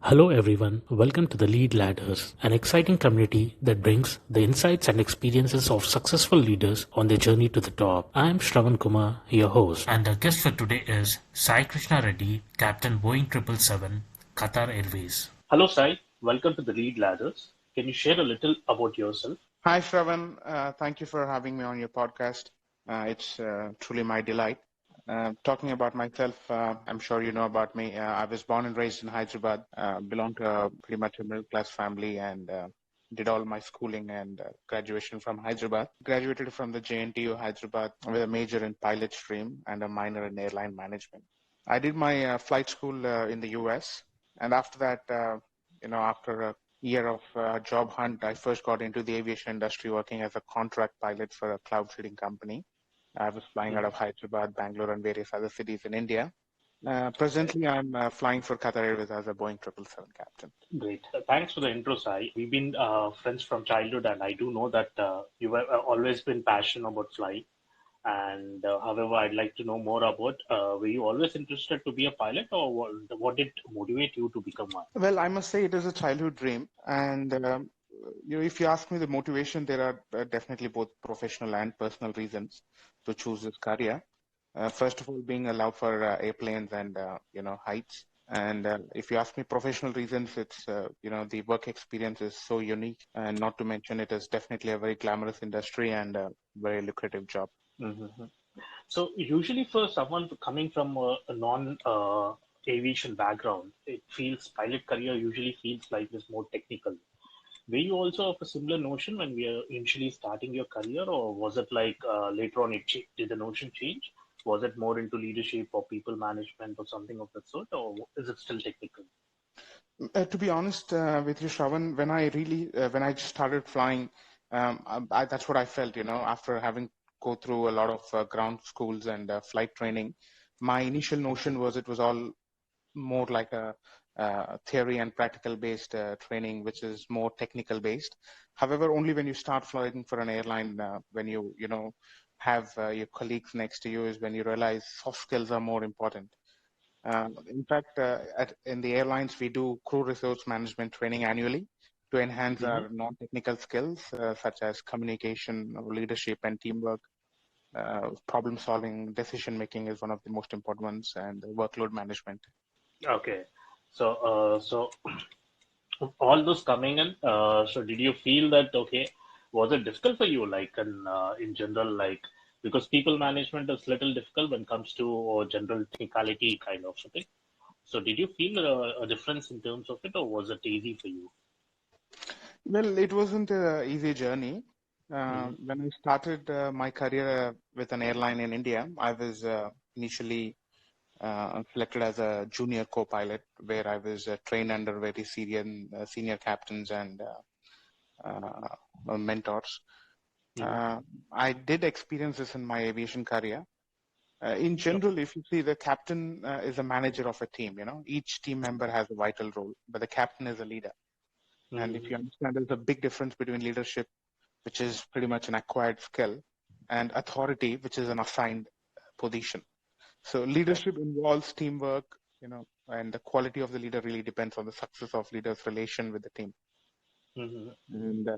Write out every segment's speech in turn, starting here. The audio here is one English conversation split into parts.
Hello everyone, welcome to the Lead Ladders, an exciting community that brings the insights and experiences of successful leaders on their journey to the top. I am Shravan Kumar, your host. And our guest for today is Sai Krishna Reddy, Captain Boeing 777, Qatar Airways. Hello Sai, welcome to the Lead Ladders. Can you share a little about yourself? Hi, Shravan. Thank you for having me on your podcast. It's truly my delight. Talking about myself, I'm sure you know about me. I was born and raised in Hyderabad, belong to pretty much a middle class family, and did all my schooling and graduation from Hyderabad. Graduated from the JNTU Hyderabad with a major in pilot stream and a minor in airline management. I did my flight school in the US, and after that, after a year of job hunt, I first got into the aviation industry working as a contract pilot for a cloud seeding company. I was flying out of Hyderabad, Bangalore, and various other cities in India. Presently, I'm flying for Qatar Airways as a Boeing 777 captain. Great. Thanks for the intro, Sai. We've been friends from childhood, and I do know that you have always been passionate about flying. And however, I'd like to know more about were you always interested to be a pilot, or what did motivate you to become one? Well, I must say it is a childhood dream, and if you ask me the motivation, there are definitely both professional and personal reasons to choose this career. First of all, being a love for airplanes and heights. And if you ask me professional reasons, it's the work experience is so unique, and not to mention it is definitely a very glamorous industry and a very lucrative job. Mm-hmm. So usually for someone coming from a non aviation background, it feels pilot career usually feels like it's more technical. Were you also of a similar notion when we were initially starting your career, or was it like later on did the notion change? Was it more into leadership or people management or something of that sort, or is it still technical? To be honest with you, Shravan, when I started flying, that's what I felt, after having go through a lot of ground schools and flight training. My initial notion was it was all more like a theory and practical based training, which is more technical based. However, only when you start flying for an airline, when you have your colleagues next to you, is when you realize soft skills are more important. In fact, in the airlines, we do crew resource management training annually to enhance Mm-hmm. our non-technical skills, such as communication, leadership, and teamwork. Problem solving, decision making is one of the most important ones, and workload management. Okay, so all those coming in. So did you feel that okay? Was it difficult for you, like in general, like because people management is little difficult when it comes to general technicality kind of thing. So did you feel a difference in terms of it, or was it easy for you? Well, it wasn't an easy journey. Mm-hmm. When I started my career with an airline in India, I was initially selected as a junior co-pilot, where I was trained under very senior captains and mentors. Mm-hmm. I did experience this in my aviation career. In general, if you see, the captain is a manager of a team. Each team member has a vital role, but the captain is a leader. And if you Mm-hmm. understand, there's a big difference between leadership, which is pretty much an acquired skill, and authority, which is an assigned position. So Right. leadership involves teamwork, and the quality of the leader really depends on the success of leader's relation with the team. Mm-hmm. And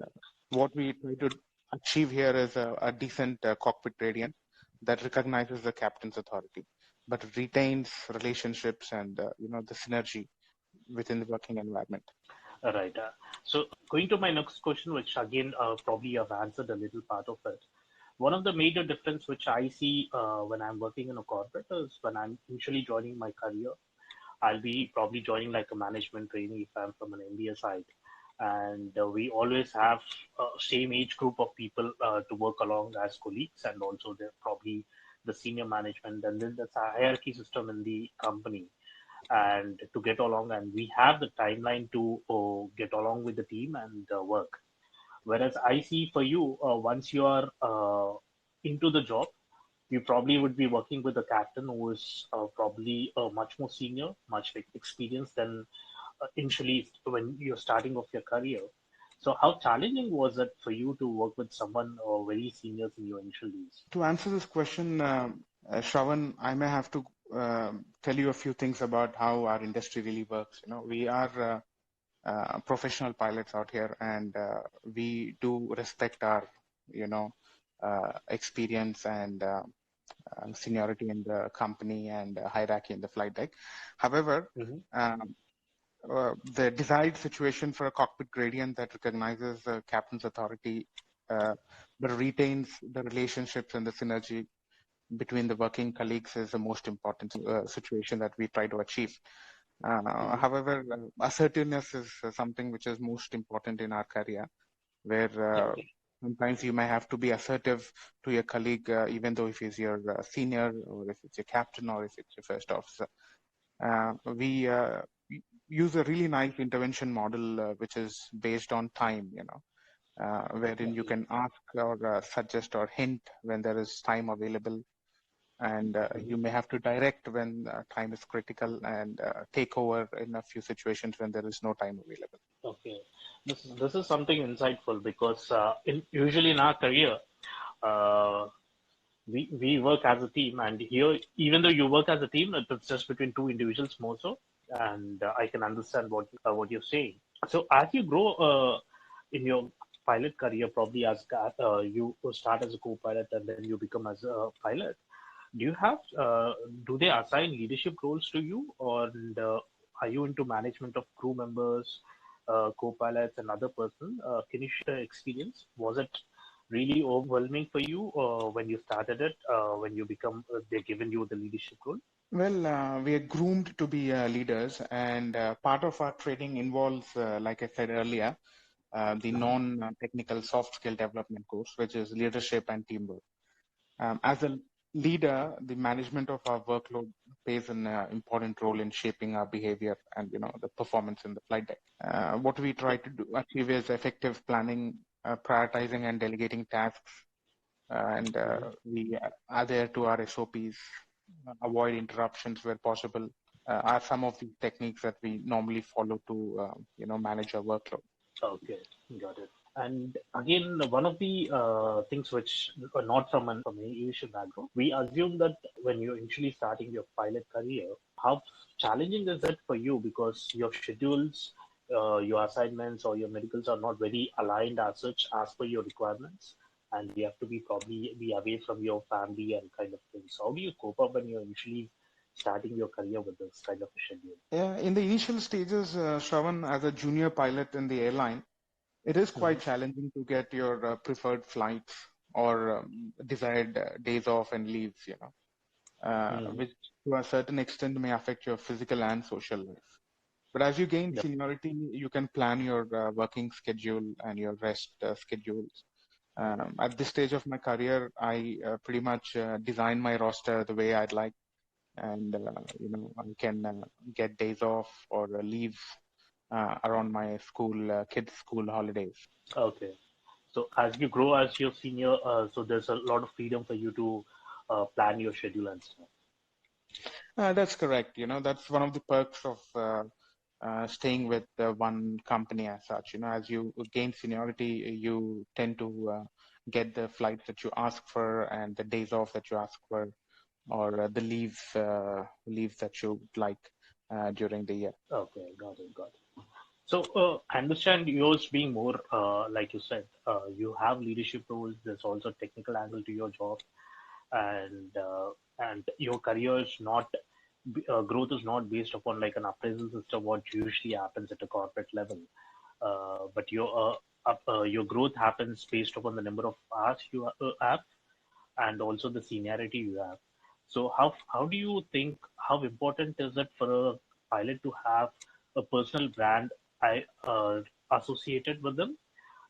what we try to achieve here is a decent cockpit gradient that recognizes the captain's authority, but retains relationships and the synergy within the working environment. All right. So going to my next question, which again probably you have answered a little part of it. One of the major difference which I see when I'm working in a corporate is when I'm initially joining my career, I'll be probably joining like a management trainee if I'm from an MBA side. And we always have same age group of people to work along as colleagues, and also they're probably the senior management, and then there's a hierarchy system in the company and to get along, and we have the timeline to get along with the team and work. Whereas I see for you, once you are into the job, you probably would be working with a captain who is probably much more senior, much experienced than initially when you're starting off your career. So, how challenging was it for you to work with someone very senior in your initial days? To answer this question, Shravan, I may have to tell you a few things about how our industry really works. We are professional pilots out here, and we do respect our, experience and seniority in the company and hierarchy in the flight deck. However, Mm-hmm. the desired situation for a cockpit gradient that recognizes the captain's authority, but retains the relationships and the synergy between the working colleagues is the most important situation that we try to achieve. Mm-hmm. However, assertiveness is something which is most important in our career, where Okay. sometimes you may have to be assertive to your colleague, even though if he's your senior, or if it's your captain, or if it's your first officer. We use a really nice intervention model, which is based on time, wherein you Okay. can ask or suggest or hint when there is time available, and Mm-hmm. you may have to direct when time is critical, and take over in a few situations when there is no time available. Okay. This is something insightful because usually in our career, uh, we work as a team, and here, even though you work as a team, it's just between two individuals more so, and I can understand what you're saying. So as you grow in your pilot career, probably you start as a co-pilot and then you become as a pilot. Do you have do they assign leadership roles to you, or are you into management of crew members, co-pilots, and other person? Can you share experience? Was it really overwhelming for you when you started it? When you become, they're given you the leadership role. Well, we are groomed to be leaders, and part of our training involves, like I said earlier, the Uh-huh. non-technical soft skill development course, which is leadership and teamwork. As a leader, the management of our workload plays an important role in shaping our behavior and the performance in the flight deck. What we try to achieve is effective planning, prioritizing, and delegating tasks, and Hmm. we adhere to our SOPs, avoid interruptions where possible. Are some of the techniques that we normally follow to manage our workload. Okay, got it. And again, one of the things which are not from an aviation background, we assume that when you're initially starting your pilot career, how challenging is it for you because your schedules, your assignments, or your medicals are not very aligned as such as per your requirements, and you have to be probably be away from your family and kind of things. How do you cope up when you're initially starting your career with this kind of a schedule? In the initial stages, Shravan, as a junior pilot in the airline, it is quite Hmm. challenging to get your preferred flights or desired days off and leaves, Hmm. which to a certain extent may affect your physical and social life. But as you gain Yep. seniority, you can plan your working schedule and your rest schedules. At this stage of my career, I pretty much design my roster the way I'd like, and I can get days off or leave around my kids' school holidays. Okay. So as you grow as your senior, so there's a lot of freedom for you to plan your schedule and stuff. That's correct. That's one of the perks of staying with one company as such. As you gain seniority, you tend to get the flights that you ask for and the days off that you ask for, or the leaves that you would like during the year. Okay, got it, got it. So I understand yours being more, like you said, you have leadership roles. There's also technical angle to your job, and your career is not growth is not based upon like an appraisal system, what usually happens at a corporate level. But your growth happens based upon the number of hours you have and also the seniority you have. So how do you think how important is it for a pilot to have a personal brand I associated with them?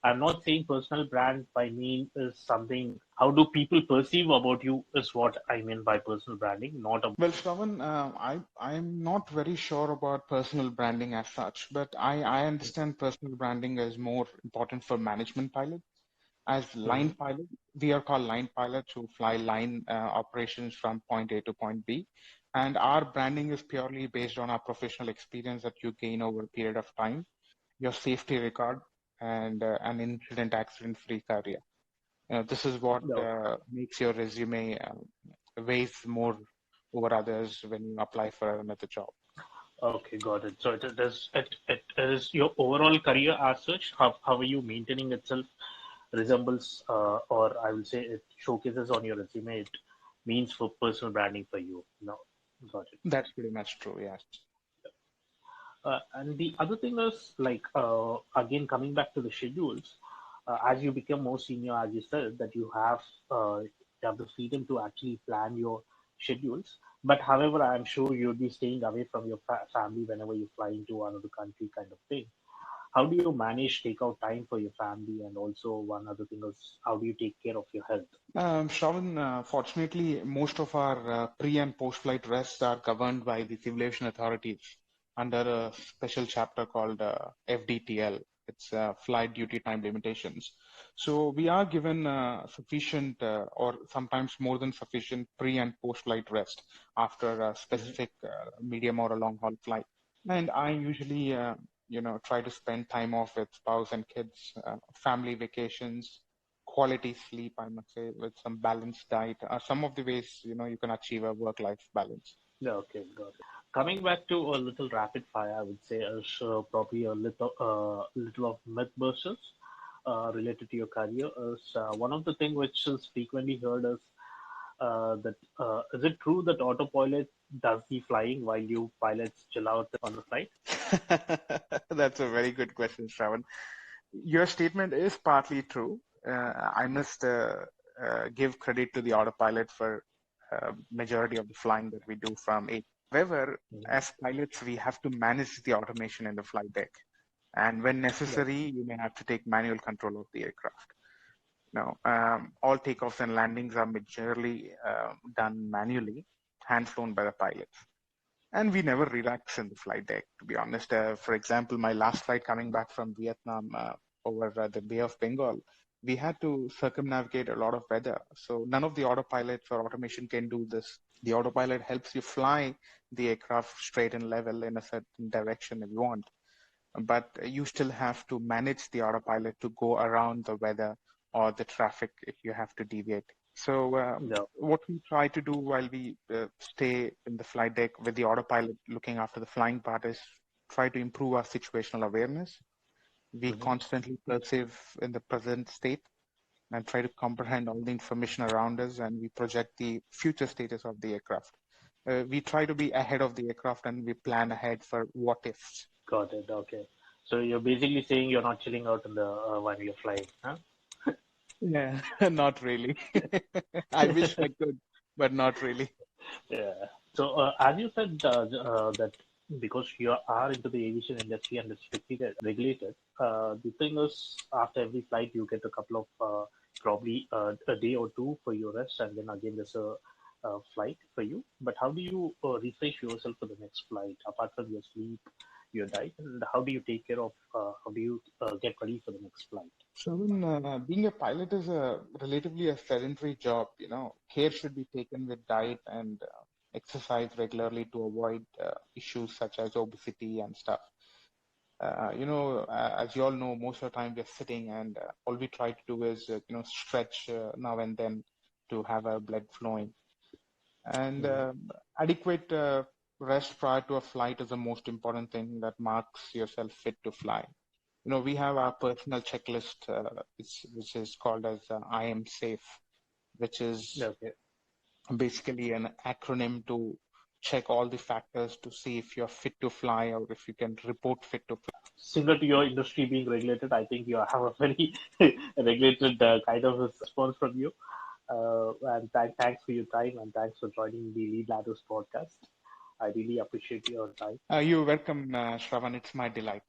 I'm not saying personal brand by mean is something. How do people perceive about you is what I mean by personal branding, not a. Well, Shravan, I'm not very sure about personal branding as such, but I understand personal branding is more important for management pilots. As line Mhm. pilot, we are called line pilots who fly line operations from point A to point B. And our branding is purely based on our professional experience that you gain over a period of time, your safety record, and an incident accident-free career. This is what No. makes your resume weighs more over others when you apply for another job. Okay, got it. So it is your overall career as such. How are you maintaining itself resembles, or I will say it showcases on your resume. It means for personal branding for you. No, got it. That's pretty much true, yes. And the other thing is like again coming back to the schedules, as you become more senior, as you said that you have the freedom to actually plan your schedules. But however, I'm sure you'll be staying away from your family whenever you fly into another country, kind of thing. How do you manage take out time for your family? And also one other thing is how do you take care of your health? Shravan, fortunately, most of our pre and post flight rests are governed by the civil aviation authorities under a special chapter called FDTL. It's Flight Duty Time Limitations. So we are given sufficient or sometimes more than sufficient pre and post flight rest after a Mhm. specific medium or a long haul flight. And I usually, try to spend time off with spouse and kids, family vacations, quality sleep, I must say, with some balanced diet are some of the ways, you can achieve a work-life balance. Yeah, okay, got it. Coming back to a little rapid fire, I would say is probably a little of myth busters related to your career. Is one of the things which is frequently heard is that is it true that autopilot does the flying while you pilots chill out on the flight? That's a very good question, Shravan. Your statement is partly true. I must give credit to the autopilot for majority of the flying that we do from it. However, Mhm. as pilots, we have to manage the automation in the flight deck. And when Yeah, necessary, you may have to take manual control of the aircraft. Now, all takeoffs and landings are majorly done manually, hand flown by the pilots. And we never relax in the flight deck, to be honest. For example, my last flight coming back from Vietnam over the Bay of Bengal, we had to circumnavigate a lot of weather. So none of the autopilots or automation can do this. The autopilot helps you fly the aircraft straight and level in a certain direction if you want, but you still have to manage the autopilot to go around the weather or the traffic if you have to deviate. So, yeah. what we try to do while we stay in the flight deck with the autopilot looking after the flying part is try to improve our situational awareness. We Mhm. constantly perceive in the present state and try to comprehend all the information around us, and we project the future status of the aircraft. We try to be ahead of the aircraft and we plan ahead for what ifs. Got it. Okay. So you're basically saying you're not chilling out in the while you're flying, huh? Yeah, not really. I wish I could, but not really. Yeah. So, as you said, that because you are into the aviation industry and it's strictly regulated, the thing is, after every flight, you get a couple of probably a day or two for your rest, and then again there's a flight for you. But how do you refresh yourself for the next flight, apart from your sleep, your diet, and how do you take care of? How do you get ready for the next flight? So, being a pilot is a relatively a sedentary job. Care should be taken with diet and exercise regularly to avoid issues such as obesity and stuff. As you all know, most of the time we're sitting, and all we try to do is, stretch now and then to have our blood flowing. And Mhm. adequate rest prior to a flight is the most important thing that marks yourself fit to fly. We have our personal checklist, which is called as I am safe, which is Okay. basically an acronym to check all the factors to see if you're fit to fly or if you can report fit to fly. Similar to your industry being regulated, I think you have a very regulated kind of a response from you. And thanks for your time and thanks for joining the Lead Ladders podcast. I really appreciate your time. You're welcome, Shravan. It's my delight.